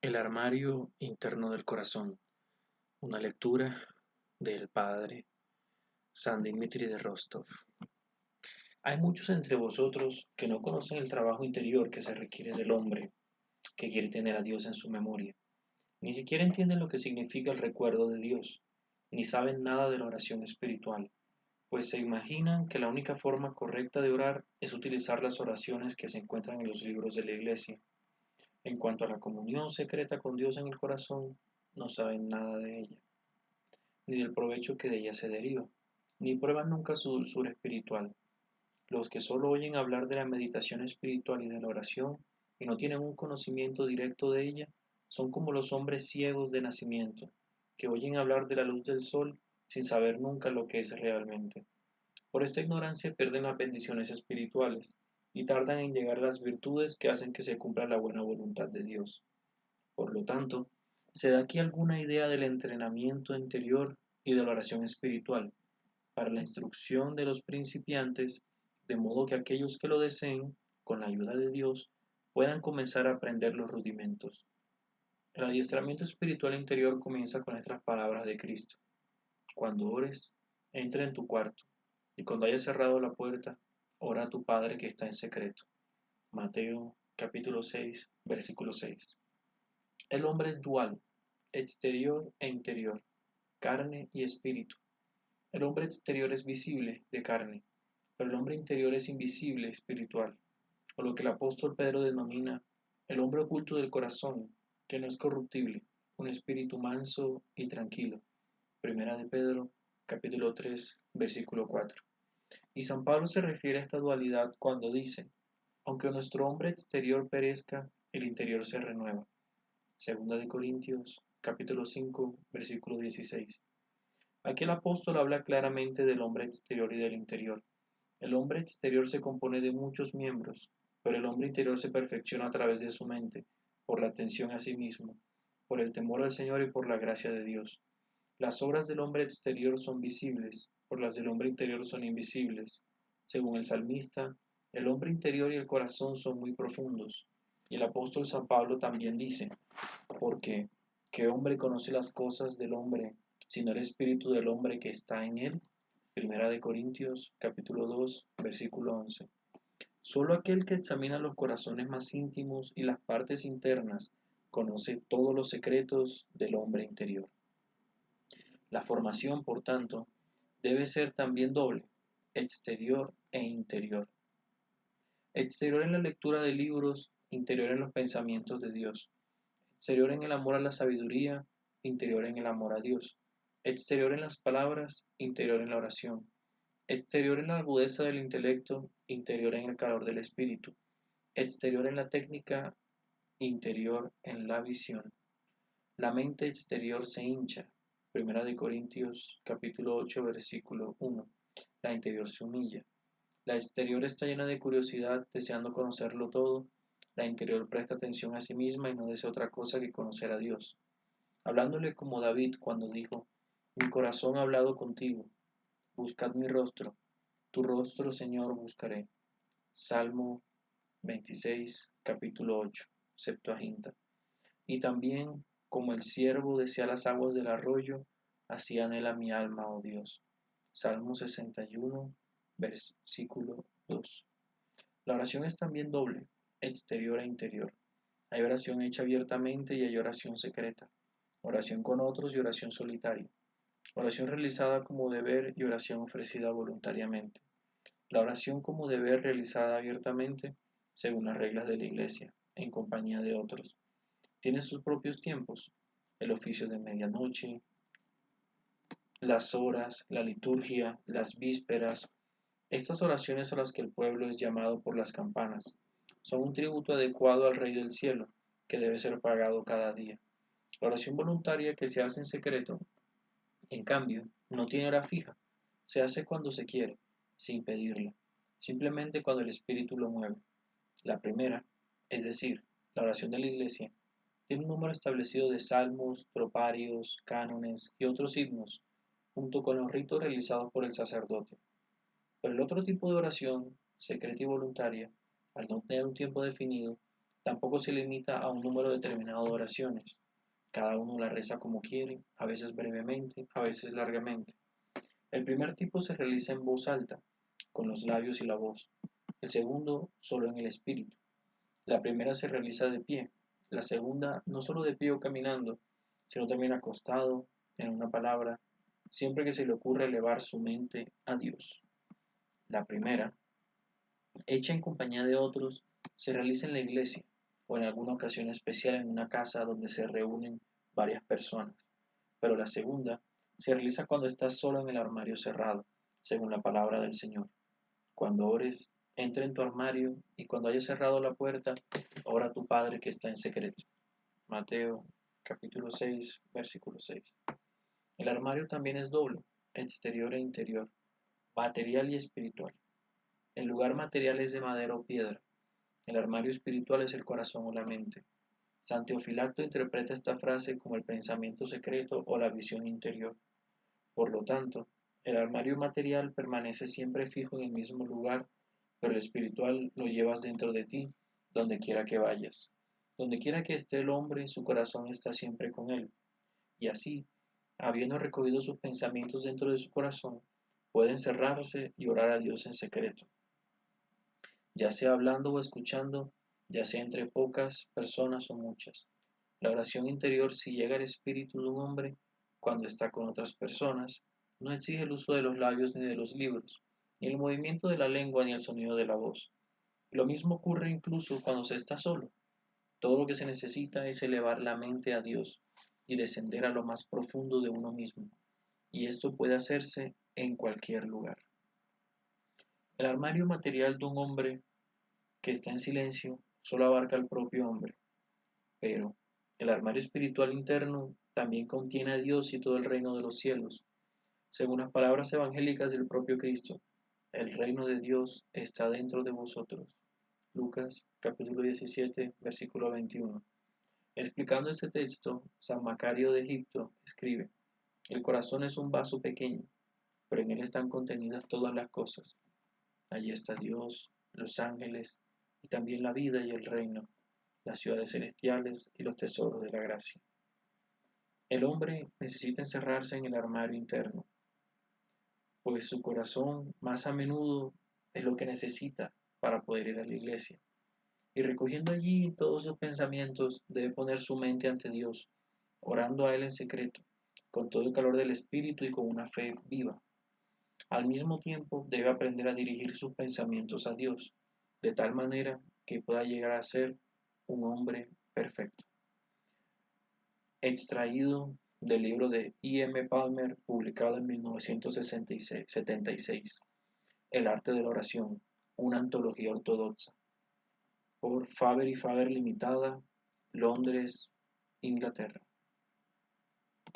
El armario interno del corazón. Una lectura del padre San Dimitri de Rostov. Hay muchos entre vosotros que no conocen el trabajo interior que se requiere del hombre que quiere tener a Dios en su memoria. Ni siquiera entienden lo que significa el recuerdo de Dios, ni saben nada de la oración espiritual, pues se imaginan que la única forma correcta de orar es utilizar las oraciones que se encuentran en los libros de la Iglesia. En cuanto a la comunión secreta con Dios en el corazón, no saben nada de ella, ni del provecho que de ella se deriva, ni prueban nunca su dulzura espiritual. Los que solo oyen hablar de la meditación espiritual y de la oración, y no tienen un conocimiento directo de ella, son como los hombres ciegos de nacimiento, que oyen hablar de la luz del sol sin saber nunca lo que es realmente. Por esta ignorancia pierden las bendiciones espirituales y tardan en llegar a las virtudes que hacen que se cumpla la buena voluntad de Dios. Por lo tanto, se da aquí alguna idea del entrenamiento interior y de la oración espiritual para la instrucción de los principiantes, de modo que aquellos que lo deseen, con la ayuda de Dios, puedan comenzar a aprender los rudimentos. El adiestramiento espiritual interior comienza con estas palabras de Cristo. Cuando ores, entra en tu cuarto, y cuando hayas cerrado la puerta, ora a tu Padre que está en secreto. Mateo capítulo 6, versículo 6. El hombre es dual, exterior e interior, carne y espíritu. El hombre exterior es visible, de carne, pero el hombre interior es invisible, espiritual, o lo que el apóstol Pedro denomina el hombre oculto del corazón, que no es corruptible, un espíritu manso y tranquilo. Primera de Pedro, capítulo 3, versículo 4. Y San Pablo se refiere a esta dualidad cuando dice, aunque nuestro hombre exterior perezca, el interior se renueva. Segunda de Corintios, capítulo 5, versículo 16. Aquí el apóstol habla claramente del hombre exterior y del interior. El hombre exterior se compone de muchos miembros, pero el hombre interior se perfecciona a través de su mente, por la atención a sí mismo, por el temor al Señor y por la gracia de Dios. Las obras del hombre exterior son visibles, por las del hombre interior son invisibles. Según el salmista, el hombre interior y el corazón son muy profundos. Y el apóstol San Pablo también dice, porque ¿qué hombre conoce las cosas del hombre, sino el espíritu del hombre que está en él? Primera de Corintios, capítulo 2, versículo 11. Solo aquel que examina los corazones más íntimos y las partes internas conoce todos los secretos del hombre interior. La formación, por tanto, debe ser también doble, exterior e interior. Exterior en la lectura de libros, interior en los pensamientos de Dios. Exterior en el amor a la sabiduría, interior en el amor a Dios. Exterior en las palabras, interior en la oración. Exterior en la agudeza del intelecto, interior en el calor del espíritu. Exterior en la técnica, interior en la visión. La mente exterior se hincha. Primera de Corintios capítulo 8 versículo 1. La interior se humilla. La exterior está llena de curiosidad, deseando conocerlo todo. La interior presta atención a sí misma y no desea otra cosa que conocer a Dios. Hablándole como David cuando dijo, mi corazón ha hablado contigo, buscad mi rostro, tu rostro, Señor, buscaré. Salmo 26, capítulo 8, Septuaginta. Y también, como el ciervo desea las aguas del arroyo, así anhela mi alma, oh Dios. Salmo 61, versículo 2. La oración es también doble, exterior e interior. Hay oración hecha abiertamente y hay oración secreta. Oración con otros y oración solitaria. Oración realizada como deber y oración ofrecida voluntariamente. La oración como deber realizada abiertamente, según las reglas de la Iglesia, en compañía de otros. Tiene sus propios tiempos, el oficio de medianoche, las horas, la liturgia, las vísperas. Estas oraciones a las que el pueblo es llamado por las campanas son un tributo adecuado al Rey del Cielo, que debe ser pagado cada día. La oración voluntaria que se hace en secreto, en cambio, no tiene hora fija. Se hace cuando se quiere, sin pedirla, simplemente cuando el Espíritu lo mueve. La primera, es decir, la oración de la Iglesia, tiene un número establecido de salmos, troparios, cánones y otros himnos, junto con los ritos realizados por el sacerdote. Pero el otro tipo de oración, secreta y voluntaria, al no tener un tiempo definido, Tampoco se limita a un número determinado de oraciones. Cada uno la reza como quiere, a veces brevemente, a veces largamente. El primer tipo se realiza en voz alta, con los labios y la voz. El segundo, solo en el espíritu. La primera se realiza de pie. La segunda, no solo de pie o caminando, sino también acostado, en una palabra, siempre que se le ocurra elevar su mente a Dios. La primera, hecha en compañía de otros, se realiza en la iglesia o en alguna ocasión especial en una casa donde se reúnen varias personas. Pero la segunda se realiza cuando estás solo en el armario cerrado, según la palabra del Señor. Cuando ores, entra en tu armario y cuando hayas cerrado la puerta, ora a tu Padre que está en secreto. Mateo capítulo 6, versículo 6. El armario también es doble, exterior e interior, material y espiritual. El lugar material es de madera o piedra. El armario espiritual es el corazón o la mente. San Teofilacto interpreta esta frase como el pensamiento secreto o la visión interior. Por lo tanto, el armario material permanece siempre fijo en el mismo lugar, pero el espiritual lo llevas dentro de ti, donde quiera que vayas. Donde quiera que esté el hombre, su corazón está siempre con él. Y así, habiendo recogido sus pensamientos dentro de su corazón, puede encerrarse y orar a Dios en secreto, ya sea hablando o escuchando, ya sea entre pocas personas o muchas. La oración interior, si llega al espíritu de un hombre cuando está con otras personas, no exige el uso de los labios ni de los libros, ni el movimiento de la lengua ni el sonido de la voz. Lo mismo ocurre incluso cuando se está solo. Todo lo que se necesita es elevar la mente a Dios y descender a lo más profundo de uno mismo, y esto puede hacerse en cualquier lugar. El armario material de un hombre que está en silencio solo abarca al propio hombre, pero el armario espiritual interno también contiene a Dios y todo el reino de los cielos. Según las palabras evangélicas del propio Cristo, el reino de Dios está dentro de vosotros. Lucas capítulo 17, versículo 21. Explicando este texto, San Macario de Egipto escribe: el corazón es un vaso pequeño, pero en él están contenidas todas las cosas. Allí está Dios, los ángeles y también la vida y el reino, las ciudades celestiales y los tesoros de la gracia. El hombre necesita encerrarse en el armario interno, pues su corazón más a menudo es lo que necesita para poder ir a la iglesia. Y recogiendo allí todos sus pensamientos, debe poner su mente ante Dios, orando a Él en secreto, con todo el calor del Espíritu y con una fe viva. Al mismo tiempo, debe aprender a dirigir sus pensamientos a Dios, de tal manera que pueda llegar a ser un hombre perfecto. Extraído del libro de I. M. Palmer, publicado en 1976, El arte de la oración, una antología ortodoxa, por Faber y Faber Limitada, Londres, Inglaterra.